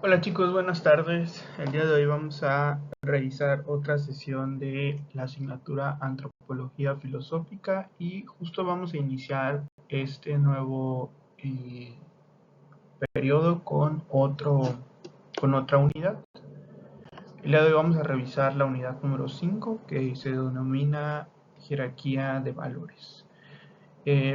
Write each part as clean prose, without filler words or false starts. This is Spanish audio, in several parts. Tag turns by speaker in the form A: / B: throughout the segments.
A: Hola chicos, buenas tardes. El día de hoy vamos a revisar otra sesión de la asignatura Antropología Filosófica y justo vamos a iniciar este nuevo periodo con otra unidad. El día de hoy vamos a revisar la unidad número 5 que se denomina Jerarquía de Valores.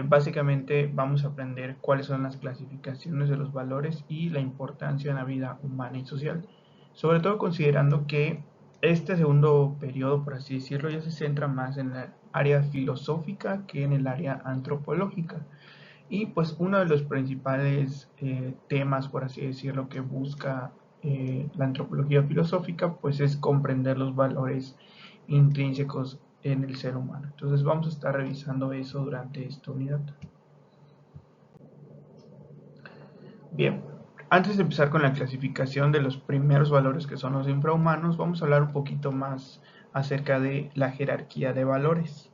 A: Básicamente vamos a aprender cuáles son las clasificaciones de los valores y la importancia en la vida humana y social. Sobre todo considerando que este segundo periodo, por así decirlo, ya se centra más en el área filosófica que en el área antropológica. Y pues uno de los principales temas, por así decirlo, que busca la antropología filosófica, pues es comprender los valores intrínsecos en el ser humano. Entonces vamos a estar revisando eso durante esta unidad. Bien, antes de empezar con la clasificación de los primeros valores que son los infrahumanos, vamos a hablar un poquito más acerca de la jerarquía de valores.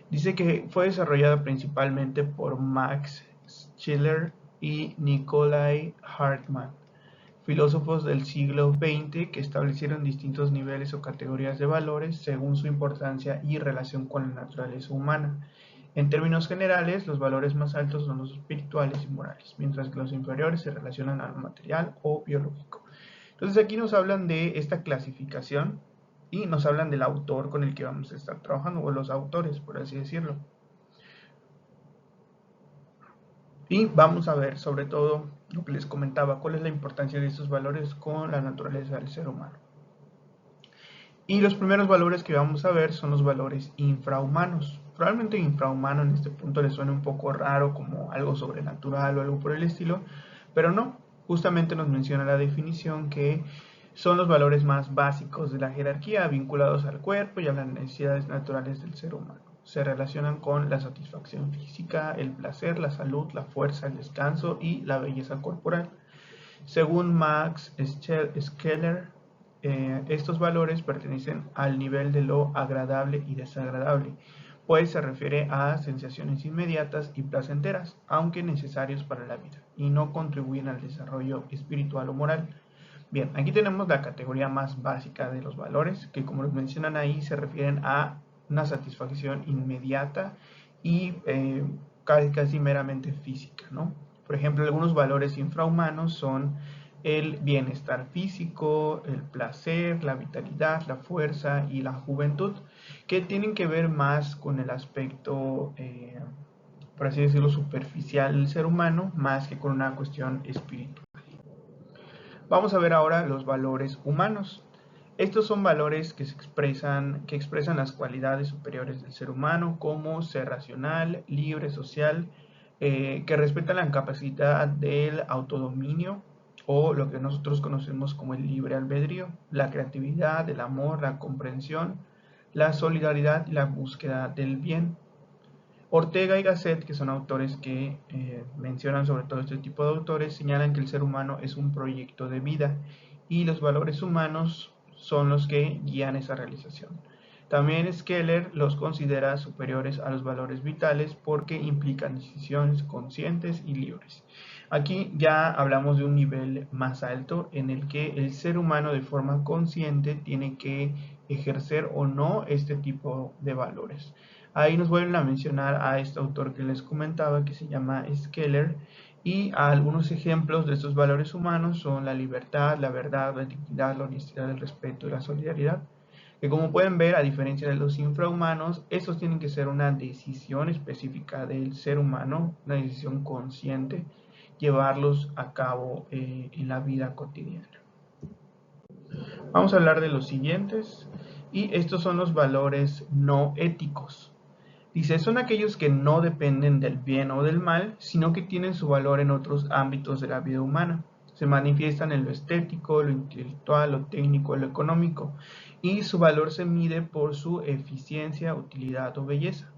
A: Dice que fue desarrollada principalmente por Max Scheler y Nikolai Hartmann, filósofos del siglo XX que establecieron distintos niveles o categorías de valores según su importancia y relación con la naturaleza humana. En términos generales, los valores más altos son los espirituales y morales, mientras que los inferiores se relacionan a lo material o biológico. Entonces aquí nos hablan de esta clasificación y nos hablan del autor con el que vamos a estar trabajando, o los autores, por así decirlo. Y vamos a ver sobre todo lo que les comentaba, cuál es la importancia de estos valores con la naturaleza del ser humano. Y los primeros valores que vamos a ver son los valores infrahumanos. Probablemente infrahumano en este punto les suene un poco raro, como algo sobrenatural o algo por el estilo, pero no, justamente nos menciona la definición que son los valores más básicos de la jerarquía vinculados al cuerpo y a las necesidades naturales del ser humano. Se relacionan con la satisfacción física, el placer, la salud, la fuerza, el descanso y la belleza corporal. Según Max Scheler, estos valores pertenecen al nivel de lo agradable y desagradable, pues se refiere a sensaciones inmediatas y placenteras, aunque necesarios para la vida, y no contribuyen al desarrollo espiritual o moral. Bien, aquí tenemos la categoría más básica de los valores, que como los mencionan ahí, se refieren a una satisfacción inmediata y casi meramente física, ¿no? Por ejemplo, algunos valores infrahumanos son el bienestar físico, el placer, la vitalidad, la fuerza y la juventud, que tienen que ver más con el aspecto, por así decirlo, superficial del ser humano, más que con una cuestión espiritual. Vamos a ver ahora los valores humanos. Estos son valores que expresan las cualidades superiores del ser humano, como ser racional, libre, social, que respetan la capacidad del autodominio o lo que nosotros conocemos como el libre albedrío, la creatividad, el amor, la comprensión, la solidaridad y la búsqueda del bien. Ortega y Gasset, que son autores que mencionan sobre todo este tipo de autores, señalan que el ser humano es un proyecto de vida y los valores humanos son los que guían esa realización. También Scheler los considera superiores a los valores vitales porque implican decisiones conscientes y libres. Aquí ya hablamos de un nivel más alto en el que el ser humano de forma consciente tiene que ejercer o no este tipo de valores. Ahí nos vuelven a mencionar a este autor que les comentaba, que se llama Scheler, y algunos ejemplos de estos valores humanos son la libertad, la verdad, la dignidad, la honestidad, el respeto y la solidaridad. Que como pueden ver, a diferencia de los infrahumanos, estos tienen que ser una decisión específica del ser humano, una decisión consciente, llevarlos a cabo en la vida cotidiana. Vamos a hablar de los siguientes, y estos son los valores no éticos. Dice, son aquellos que no dependen del bien o del mal, sino que tienen su valor en otros ámbitos de la vida humana. Se manifiestan en lo estético, lo intelectual, lo técnico, lo económico, y su valor se mide por su eficiencia, utilidad o belleza.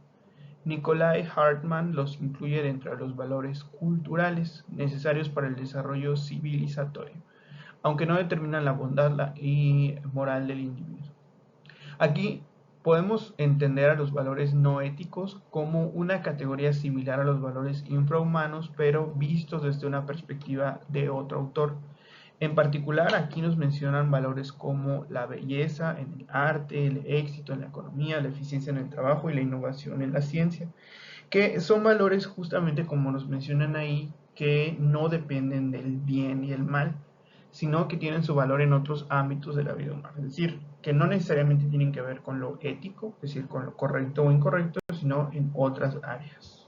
A: Nikolai Hartmann los incluye dentro de los valores culturales necesarios para el desarrollo civilizatorio, aunque no determinan la bondad y moral del individuo. Aquí podemos entender a los valores no éticos como una categoría similar a los valores infrahumanos, pero vistos desde una perspectiva de otro autor. En particular, aquí nos mencionan valores como la belleza en el arte, el éxito en la economía, la eficiencia en el trabajo y la innovación en la ciencia, que son valores justamente como nos mencionan ahí, que no dependen del bien y el mal, sino que tienen su valor en otros ámbitos de la vida humana. Es decir, que no necesariamente tienen que ver con lo ético, es decir, con lo correcto o incorrecto, sino en otras áreas.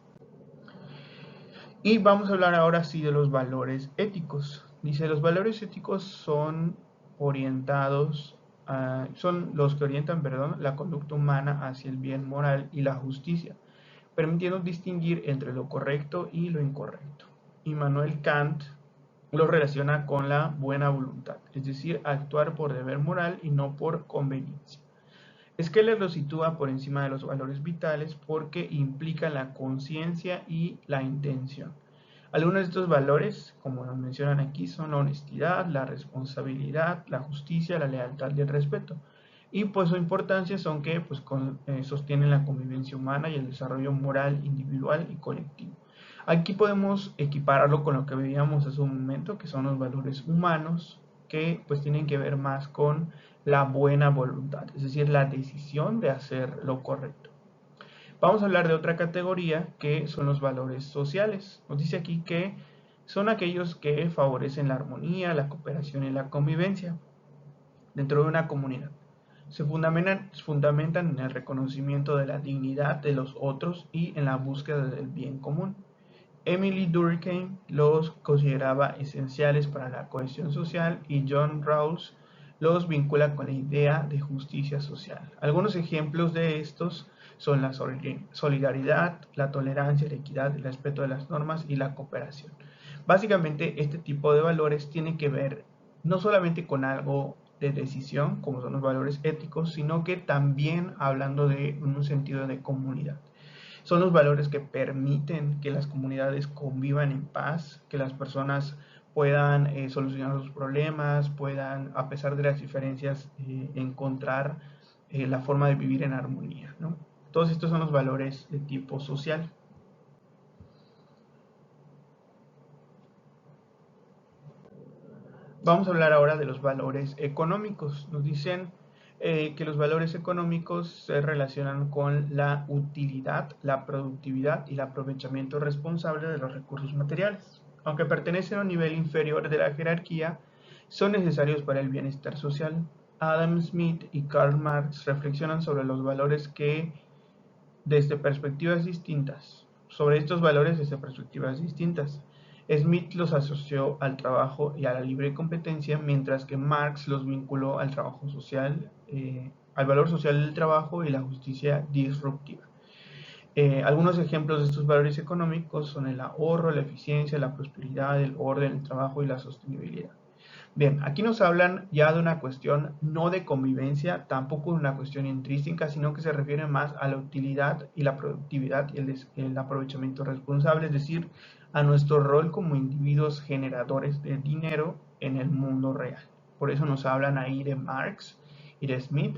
A: Y vamos a hablar ahora sí de los valores éticos. Dice, los valores éticos son orientados, son los que orientan, perdón, la conducta humana hacia el bien moral y la justicia, permitiendo distinguir entre lo correcto y lo incorrecto. Immanuel Kant lo relaciona con la buena voluntad, es decir, actuar por deber moral y no por conveniencia. Skeller lo sitúa por encima de los valores vitales porque implican la conciencia y la intención. Algunos de estos valores, como nos mencionan aquí, son la honestidad, la responsabilidad, la justicia, la lealtad y el respeto. Y pues su importancia son que sostienen la convivencia humana y el desarrollo moral, individual y colectivo. Aquí podemos equipararlo con lo que veíamos hace un momento, que son los valores humanos, que pues tienen que ver más con la buena voluntad, es decir, la decisión de hacer lo correcto. Vamos a hablar de otra categoría que son los valores sociales. Nos dice aquí que son aquellos que favorecen la armonía, la cooperación y la convivencia dentro de una comunidad. Se fundamentan en el reconocimiento de la dignidad de los otros y en la búsqueda del bien común. Emily Durkheim los consideraba esenciales para la cohesión social y John Rawls los vincula con la idea de justicia social. Algunos ejemplos de estos son la solidaridad, la tolerancia, la equidad, el respeto de las normas y la cooperación. Básicamente, este tipo de valores tienen que ver no solamente con algo de decisión, como son los valores éticos, sino que también hablando de un sentido de comunidad. Son los valores que permiten que las comunidades convivan en paz, que las personas puedan solucionar sus problemas, puedan, a pesar de las diferencias, encontrar la forma de vivir en armonía, ¿no? Todos estos son los valores de tipo social. Vamos a hablar ahora de los valores económicos. Nos dicen que los valores económicos se relacionan con la utilidad, la productividad y el aprovechamiento responsable de los recursos materiales. Aunque pertenecen a un nivel inferior de la jerarquía, son necesarios para el bienestar social. Adam Smith y Karl Marx reflexionan sobre los valores que desde perspectivas distintas, sobre estos valores desde perspectivas distintas. Smith los asoció al trabajo y a la libre competencia, mientras que Marx los vinculó al trabajo social, al valor social del trabajo y la justicia disruptiva. Algunos ejemplos de estos valores económicos son el ahorro, la eficiencia, la prosperidad, el orden, el trabajo y la sostenibilidad. Bien, aquí nos hablan ya de una cuestión no de convivencia, tampoco de una cuestión intrínseca, sino que se refiere más a la utilidad y la productividad y el aprovechamiento responsable, es decir, a nuestro rol como individuos generadores de dinero en el mundo real. Por eso nos hablan ahí de Marx y de Smith,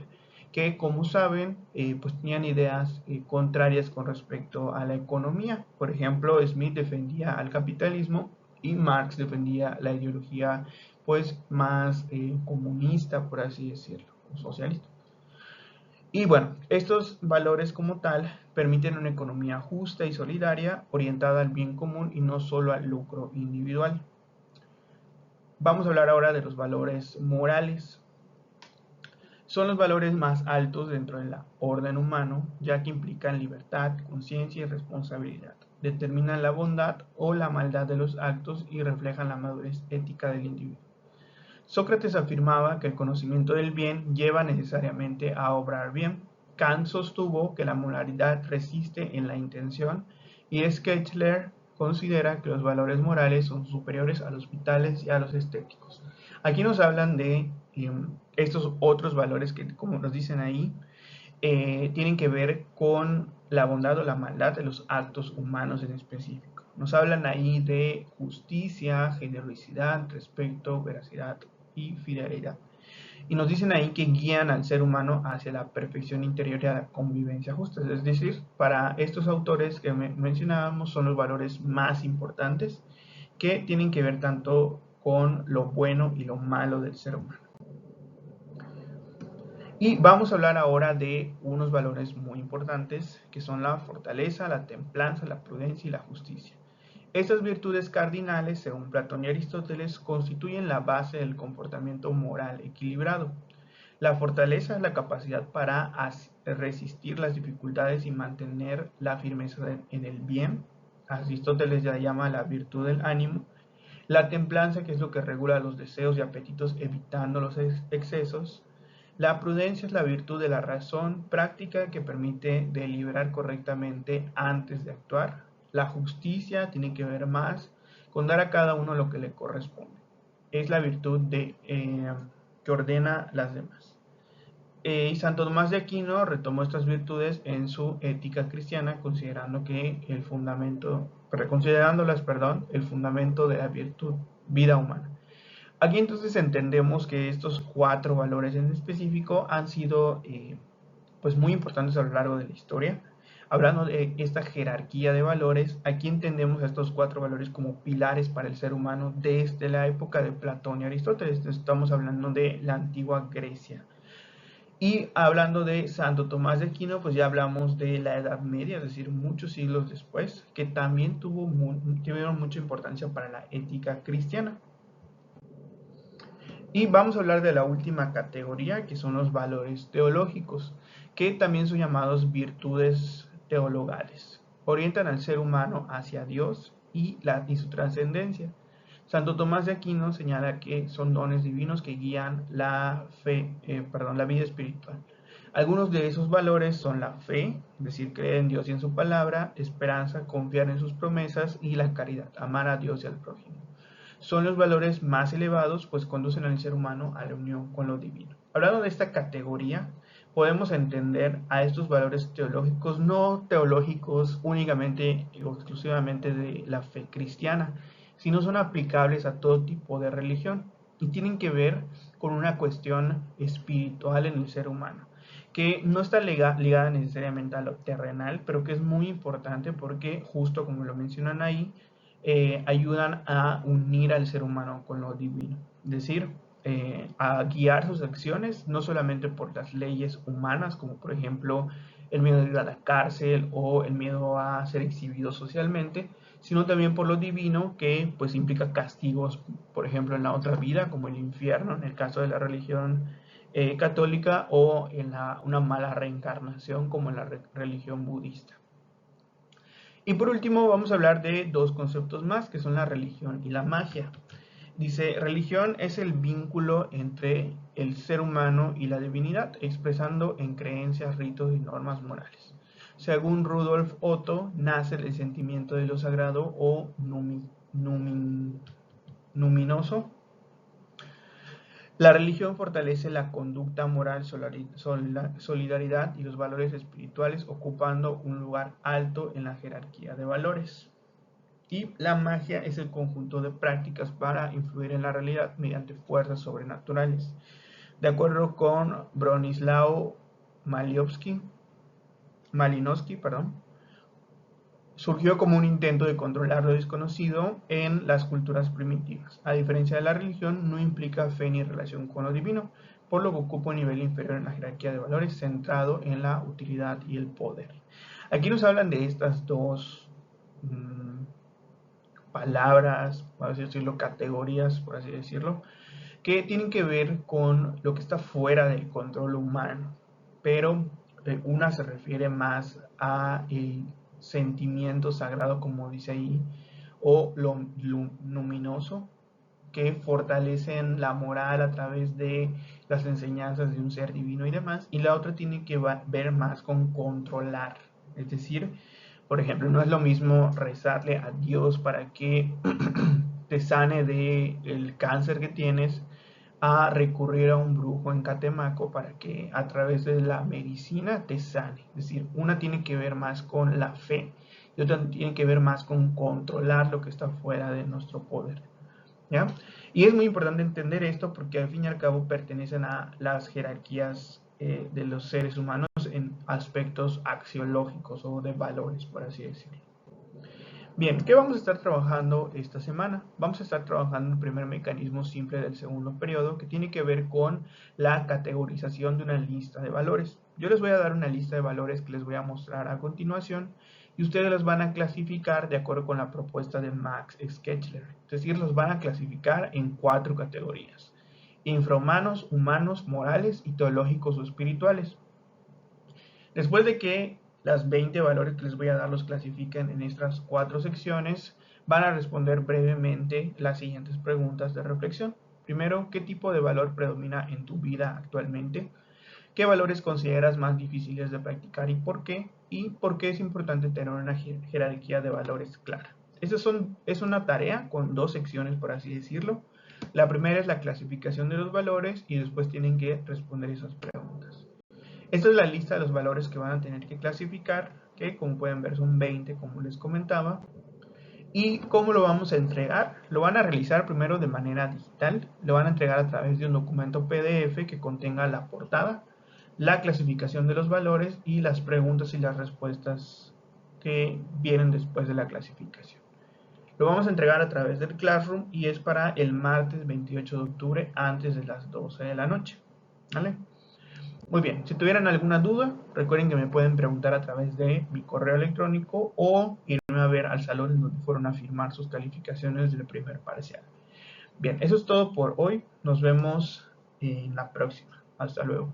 A: que como saben, pues tenían ideas contrarias con respecto a la economía. Por ejemplo, Smith defendía al capitalismo y Marx defendía la ideología pues más comunista, por así decirlo, o socialista. Y bueno, estos valores como tal permiten una economía justa y solidaria, orientada al bien común y no solo al lucro individual. Vamos a hablar ahora de los valores morales. Son los valores más altos dentro del orden humano, ya que implican libertad, conciencia y responsabilidad. Determinan la bondad o la maldad de los actos y reflejan la madurez ética del individuo. Sócrates afirmaba que el conocimiento del bien lleva necesariamente a obrar bien. Kant sostuvo que la moralidad resiste en la intención y Schlechter considera que los valores morales son superiores a los vitales y a los estéticos. Aquí nos hablan de estos otros valores que, como nos dicen ahí, tienen que ver con la bondad o la maldad de los actos humanos en específico. Nos hablan ahí de justicia, generosidad, respeto, veracidad y fidelidad. Y nos dicen ahí que guían al ser humano hacia la perfección interior y a la convivencia justa. Es decir, para estos autores que mencionábamos son los valores más importantes que tienen que ver tanto con lo bueno y lo malo del ser humano. Y vamos a hablar ahora de unos valores muy importantes que son la fortaleza, la templanza, la prudencia y la justicia. Estas virtudes cardinales, según Platón y Aristóteles, constituyen la base del comportamiento moral equilibrado. La fortaleza es la capacidad para resistir las dificultades y mantener la firmeza en el bien. Aristóteles ya llama la virtud del ánimo. La templanza, que es lo que regula los deseos y apetitos evitando los excesos. La prudencia es la virtud de la razón práctica que permite deliberar correctamente antes de actuar. La justicia tiene que ver más con dar a cada uno lo que le corresponde. Es la virtud que ordena las demás. Y Santo Tomás de Aquino retomó estas virtudes en su Ética Cristiana, considerándolas, el fundamento de la vida humana. Aquí entonces entendemos que estos 4 valores en específico han sido pues muy importantes a lo largo de la historia. Hablando de esta jerarquía de valores, aquí entendemos a estos 4 valores como pilares para el ser humano desde la época de Platón y Aristóteles. Estamos hablando de la antigua Grecia. Y hablando de Santo Tomás de Aquino, pues ya hablamos de la Edad Media, es decir, muchos siglos después, que también tuvieron mucha importancia para la ética cristiana. Y vamos a hablar de la última categoría, que son los valores teológicos, que también son llamados virtudes teologales. Orientan al ser humano hacia Dios y su trascendencia. Santo Tomás de Aquino señala que son dones divinos que guían la vida espiritual. Algunos de esos valores son la fe, es decir, creer en Dios y en su palabra, esperanza, confiar en sus promesas, y la caridad, amar a Dios y al prójimo. Son los valores más elevados, pues conducen al ser humano a la unión con lo divino. Hablando de esta categoría, podemos entender a estos valores teológicos, no teológicos únicamente o exclusivamente de la fe cristiana, sino son aplicables a todo tipo de religión y tienen que ver con una cuestión espiritual en el ser humano, que no está ligada necesariamente a lo terrenal, pero que es muy importante porque, justo como lo mencionan ahí, ayudan a unir al ser humano con lo divino, es decir, a guiar sus acciones, no solamente por las leyes humanas, como por ejemplo el miedo de ir a la cárcel o el miedo a ser exhibido socialmente, sino también por lo divino, que pues implica castigos, por ejemplo, en la otra vida, como el infierno, en el caso de la religión católica, o en una mala reencarnación, como en la religión budista. Y por último vamos a hablar de 2 conceptos más, que son la religión y la magia. Dice, religión es el vínculo entre el ser humano y la divinidad, expresando en creencias, ritos y normas morales. Según Rudolf Otto, nace el sentimiento de lo sagrado o luminoso. La religión fortalece la conducta moral, solidaridad y los valores espirituales, ocupando un lugar alto en la jerarquía de valores. Y la magia es el conjunto de prácticas para influir en la realidad mediante fuerzas sobrenaturales. De acuerdo con Bronislaw Malinowski, surgió como un intento de controlar lo desconocido en las culturas primitivas. A diferencia de la religión, no implica fe ni relación con lo divino, por lo que ocupa un nivel inferior en la jerarquía de valores, centrado en la utilidad y el poder. Aquí nos hablan de estas 2 palabras, por así decirlo, categorías, por así decirlo, que tienen que ver con lo que está fuera del control humano, pero una se refiere más a el sentimiento sagrado, como dice ahí, o lo luminoso, que fortalecen la moral a través de las enseñanzas de un ser divino y demás, y la otra tiene que ver más con controlar, es decir, por ejemplo, no es lo mismo rezarle a Dios para que te sane del cáncer que tienes, a recurrir a un brujo en Catemaco para que a través de la medicina te sane. Es decir, una tiene que ver más con la fe y otra tiene que ver más con controlar lo que está fuera de nuestro poder, ¿ya? Y es muy importante entender esto porque al fin y al cabo pertenecen a las jerarquías de los seres humanos en aspectos axiológicos o de valores, por así decirlo. Bien, ¿qué vamos a estar trabajando esta semana? Vamos a estar trabajando el primer mecanismo simple del segundo periodo, que tiene que ver con la categorización de una lista de valores. Yo les voy a dar una lista de valores que les voy a mostrar a continuación y ustedes los van a clasificar de acuerdo con la propuesta de Max Schechler. Es decir, los van a clasificar en 4 categorías: infrahumanos, humanos, morales y teológicos o espirituales. Después de que las 20 valores que les voy a dar los clasifiquen en estas 4 secciones, van a responder brevemente las siguientes preguntas de reflexión. Primero, ¿qué tipo de valor predomina en tu vida actualmente? ¿Qué valores consideras más difíciles de practicar y por qué? ¿Y por qué es importante tener una jerarquía de valores clara? Es una tarea con 2 secciones, por así decirlo. La primera es la clasificación de los valores y después tienen que responder esas preguntas. Esta es la lista de los valores que van a tener que clasificar, que como pueden ver son 20, como les comentaba. ¿Y cómo lo vamos a entregar? Lo van a realizar primero de manera digital, lo van a entregar a través de un documento PDF que contenga la portada, la clasificación de los valores y las preguntas y las respuestas que vienen después de la clasificación. Lo vamos a entregar a través del Classroom y es para el martes 28 de octubre antes de las 12 de la noche. ¿Vale? Muy bien, si tuvieran alguna duda, recuerden que me pueden preguntar a través de mi correo electrónico o irme a ver al salón en donde fueron a firmar sus calificaciones del primer parcial. Bien, eso es todo por hoy. Nos vemos en la próxima. Hasta luego.